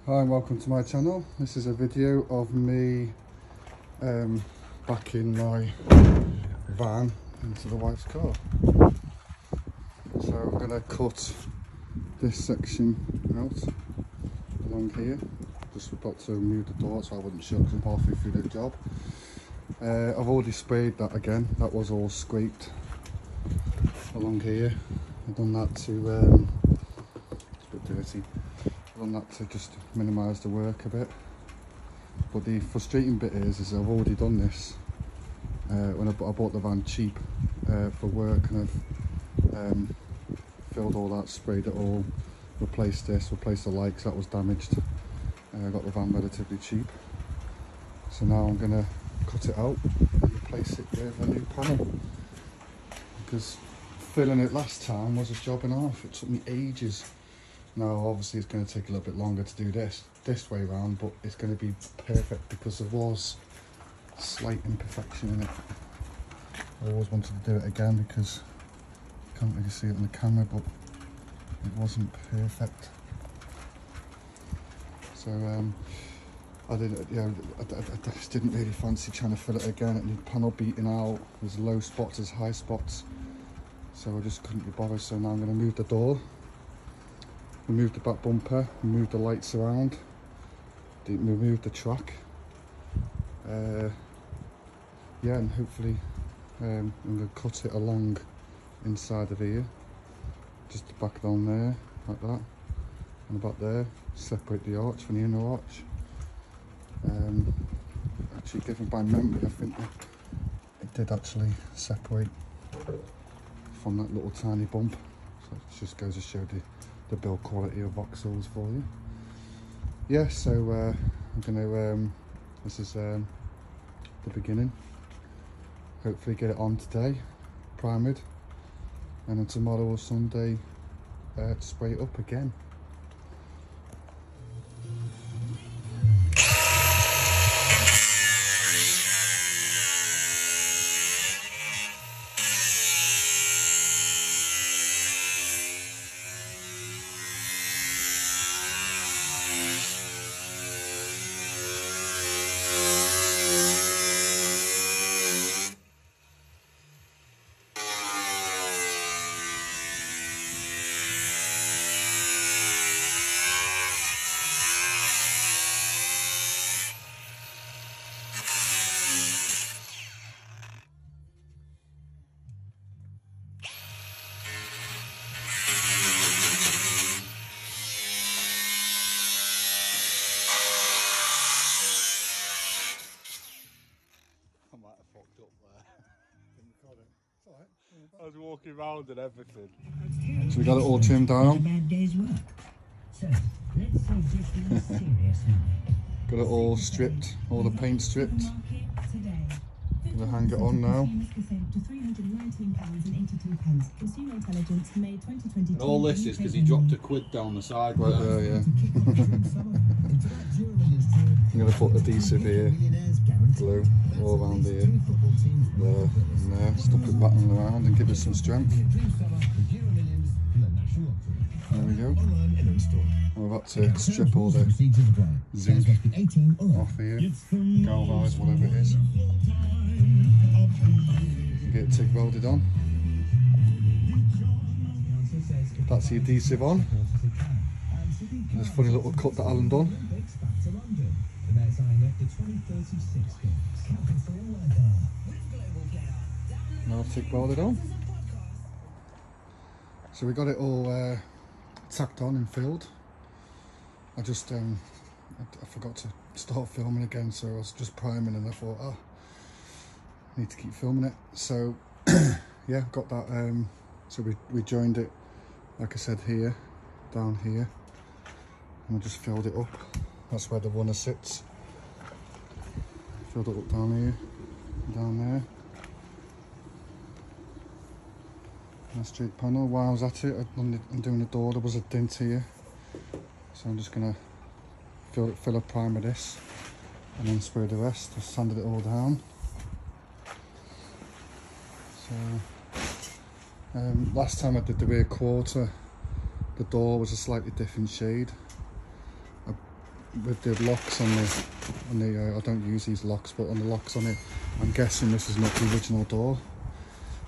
Hi and welcome to my channel. This is a video of me backing my van into the wife's car. So I'm going to cut this section out along here. Just about to move the door so I wouldn't show because I'm halfway through the job. I've already sprayed that again. That was all scraped along here. I've done that to it's a bit dirty. I've done that to just minimise the work a bit. But the frustrating bit is I've already done this when I bought the van cheap for work, and I've filled all that, sprayed it all, replaced this, replaced the lights that was damaged. I got the van relatively cheap. So now I'm going to cut it out and replace it with a new panel. Because filling it last time was a job and a half. It took me ages. Now obviously it's going to take a little bit longer to do this way around, but it's going to be perfect because there was slight imperfection in it. I always wanted to do it again because you can't really see it on the camera, but it wasn't perfect. So I just didn't really fancy trying to fill it again. It needed panel beating out. There's low spots, there's high spots, so I just couldn't be bothered. So now I'm going to move the door, remove the back bumper, remove the lights around, remove the track. Yeah, and hopefully I'm going to cut it along inside of here, just the back down there, like that, and about there, separate the arch from the inner arch. Actually, given by memory, I think it did actually separate from that little tiny bump, so it just goes to show the build quality of Vauxhalls for you. Yeah, so I'm gonna this is the beginning. Hopefully get it on today, primed, and then tomorrow or Sunday spray it up again. I was walking around and everything. So we got it all trimmed down. Got it all stripped, all the paint stripped. Gonna hang it on now. And all this is because he dropped £1 down the side. Right there, yeah. I'm gonna put adhesive here, glue all around here, there and there, stop it battling around and give it some strength. There we go. I'm about to strip all the zinc off here, galvanise, whatever it is. Get it TIG welded on. That's the adhesive on. And this funny little cut that Alan done. Now TIG welded on. So we got it all tacked on and filled. I just I forgot to start filming again, so I was just priming and I thought, I need to keep filming it. So yeah, got that. So we joined it, like I said, here, down here, and we just filled it up. That's where the runner sits. Filled it up down here, down there. And a straight panel. While I was at it, I'm doing the door, there was a dent here. So I'm just gonna fill a primer this and then spray the rest. I've sanded it all down. So last time I did the rear quarter, the door was a slightly different shade. with the locks on the I don't use these locks, but on the locks on it, I'm guessing this is not the original door,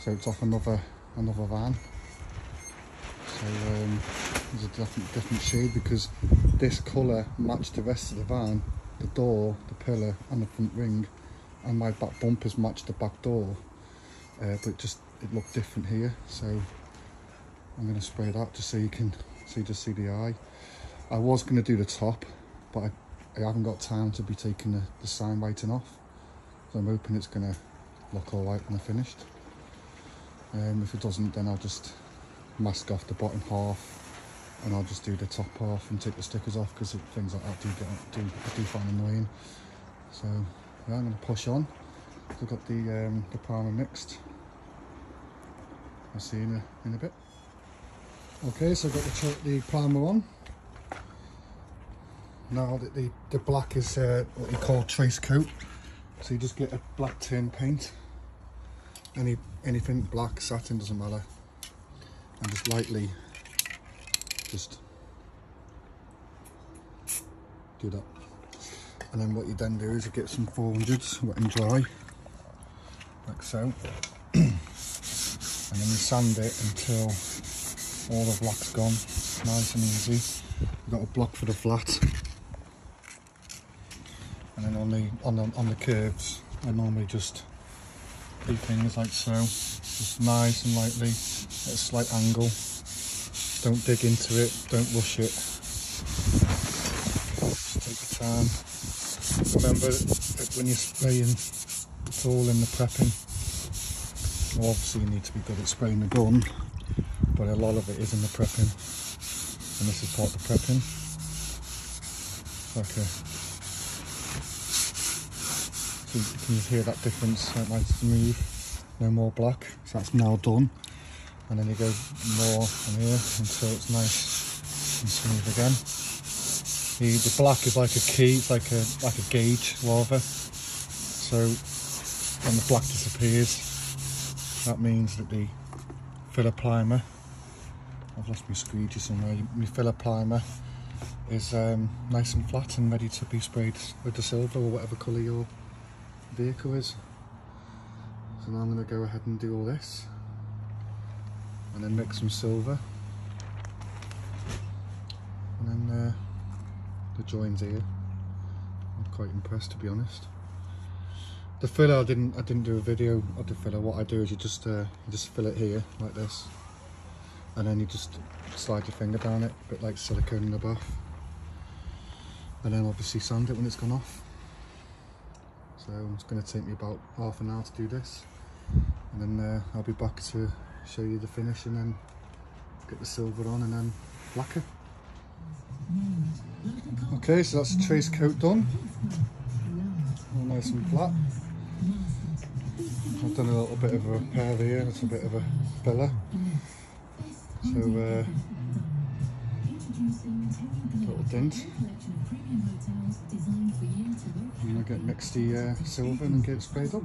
so it's off another van. So there's a different shade, because this colour matched the rest of the van, the door, the pillar and the front ring, and my back bumpers matched the back door, but it looked different here. So I'm going to spray that just so you can see the eye. I was going to do the top, but I haven't got time to be taking the sign writing off, so I'm hoping it's going to look alright when I finished. If it doesn't, then I'll just mask off the bottom half, and I'll just do the top half and take the stickers off, because things like that I do find annoying. So yeah, I'm going to push on. I've got the primer mixed. I'll see you in a bit. Okay, so I've got the primer on. Now that the black is what you call trace coat, so you just get a black tin paint, anything black, satin, doesn't matter, and just lightly just do that. And then what you then do is you get some 400s wet and dry, like so, and then you sand it until all the black's gone. It's nice and easy. You've got a block for the flat, and then on the curves I normally just do things like so, just nice and lightly at a slight angle. Don't dig into it, don't rush it, just take your time. Remember that when you're spraying, it's all in the prepping. Well, obviously you need to be good at spraying the gun, but a lot of it is in the prepping, and this is part of the prepping. Like so can you hear that difference? Like nice smooth, no more black, so that's now done. And then you go more on here until it's nice and smooth again. The black is like a key, it's like a gauge lava. So when the black disappears, that means that the filler primer, I've lost my squeegee somewhere, my filler primer is nice and flat and ready to be sprayed with the silver or whatever colour your vehicle is. So now I'm going to go ahead and do all this, and then mix some silver, and then the joins here. I'm quite impressed, to be honest. The filler, I didn't do a video of the filler. What I do is you just fill it here like this, and then you just slide your finger down it, a bit like silicone in the bath, and then obviously sand it when it's gone off. So it's going to take me about half an hour to do this, and then I'll be back to show you the finish, and then get the silver on and then lacquer. Okay, so that's the trace coat done, all nice and flat. I've done a little bit of a repair here, it's a bit of a filler, so little dent. I'm going to mix the silver and get it sprayed up.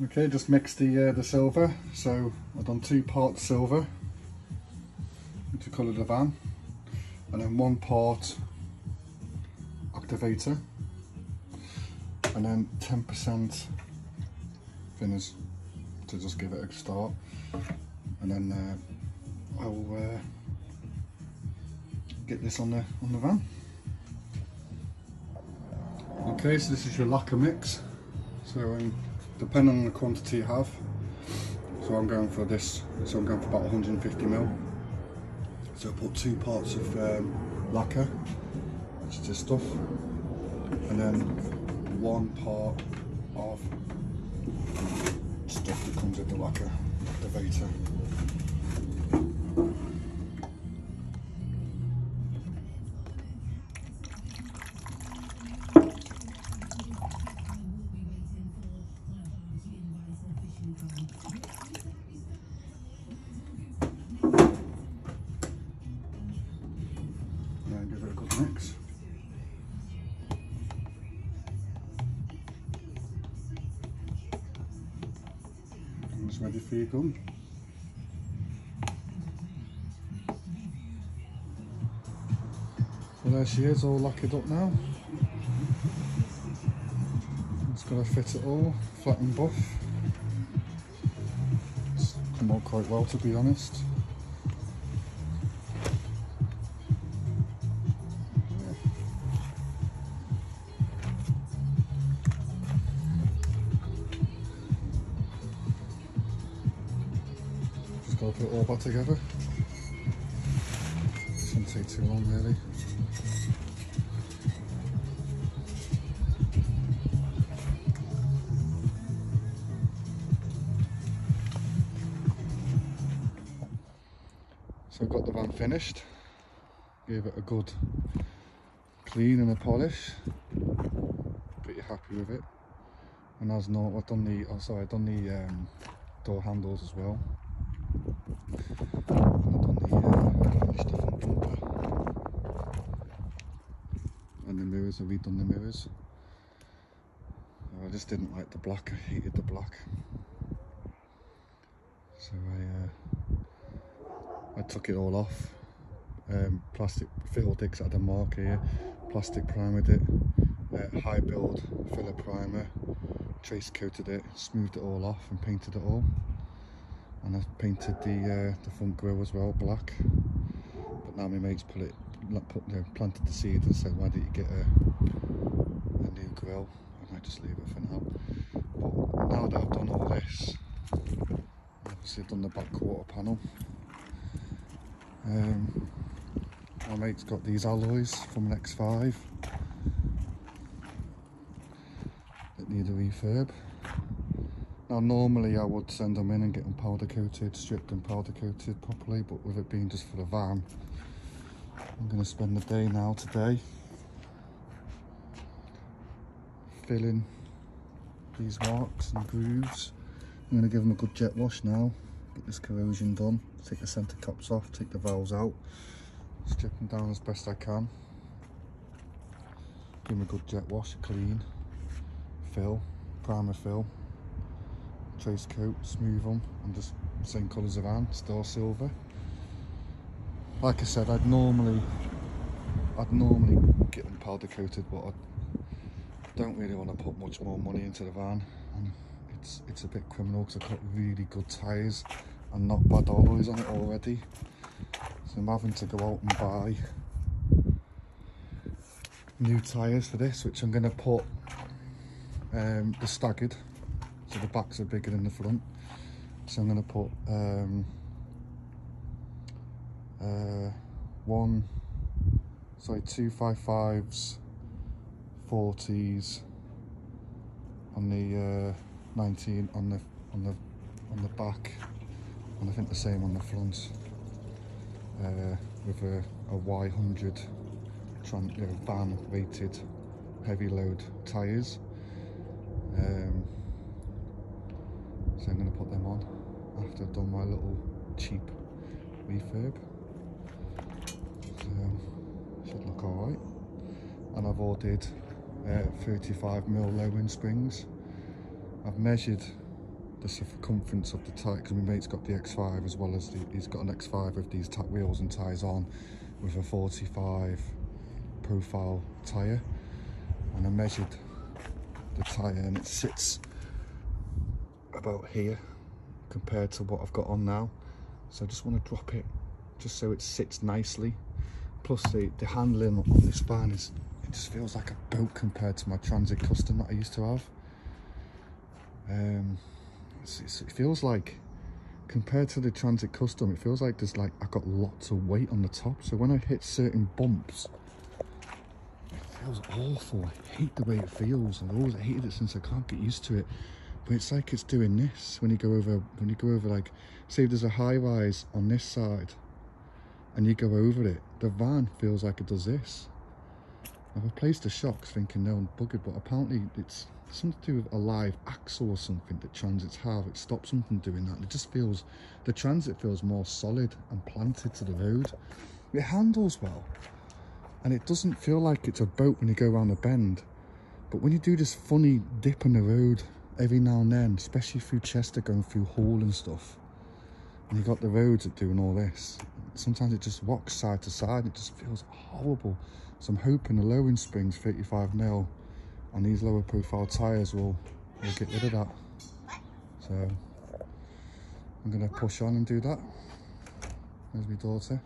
Okay, just mix the silver. So I've done 2 parts silver to colour the van, and then 1 part activator, and then 10% thinners to just give it a start, and then I'll get this on the van. Okay, so this is your lacquer mix. So depending on the quantity you have, so I'm going for this, so I'm going for about 150ml. So I put 2 parts of lacquer, which is this stuff, and then 1 part of stuff that comes with the lacquer activator. And give it a good mix. And it's ready for your gun. Well, there she is, all lacquered up now. It's got to fit it all, flat and buff. It's come out quite well, to be honest. Just got to put it all back together. Shouldn't take too long, really. So I've got the van finished, gave it a good clean and a polish, pretty happy with it. And as normal, I've done the, door handles as well. And I've finished the front bumper. And the mirrors, I've redone the mirrors. I just didn't like the black, I hated the black. So I took it all off, plastic filled it, 'cause I had a mark here, plastic primered it, high build filler primer, trace coated it, smoothed it all off and painted it all. And I painted the front grille as well black. But now my mates planted the seed and said, why don't you get a new grille? I might just leave it for now. But now that I've done all this, obviously I've done the back quarter panel. My mate's got these alloys from an X5 that need a refurb. Now normally I would send them in and get them powder coated, stripped and powder coated properly, but with it being just for the van, I'm going to spend the day now today filling these marks and grooves. I'm going to give them a good jet wash now, get this corrosion done, take the centre caps off, take the valves out, strip them down as best I can, give them a good jet wash, clean, fill, primer fill, trace coat, smooth them, and just same colour as the van, still silver. Like I said, I'd normally get them powder coated, but I don't really want to put much more money into the van, and it's a bit criminal because I've got really good tyres and not bad alloys on it already, so I'm having to go out and buy new tyres for this, which I'm going to put the staggered, so the backs are bigger than the front, so I'm going to put 255s, 40s on the 19 on the back, and I think the same on the front, with a Y100 van rated heavy load tyres. So I'm going to put them on after I've done my little cheap refurb. So should look alright. And I've ordered 35mm low-end springs. I've measured the circumference of the tyre, because my mate's got the X5 as well as he's got an X5 with these wheels and tyres on, with a 45 profile tyre, and I measured the tyre and it sits about here compared to what I've got on now, so I just want to drop it just so it sits nicely. Plus the handling on this van it just feels like a boat compared to my Transit Custom that I used to have. It feels like, compared to the Transit Custom, it feels like there's I've got lots of weight on the top, so when I hit certain bumps it feels awful. I hate the way it feels. I've always hated it since I can't get used to it, but it's like it's doing this when you go over like, say there's a high rise on this side and you go over it, the van feels like it does this. I've replaced the shocks thinking no, I'm buggered, but apparently it's something to do with a live axle or something that Transits have. It stops something doing that. It just feels, the Transit feels more solid and planted to the road. It handles well, and it doesn't feel like it's a boat when you go around a bend. But when you do this funny dip in the road every now and then, especially through Chester, going through Hall and stuff, and you got the roads that doing all this, sometimes it just rocks side to side. It just feels horrible. So I'm hoping the lowering springs 35mm and these lower profile tyres will get rid of that. So I'm going to push on and do that. There's my daughter.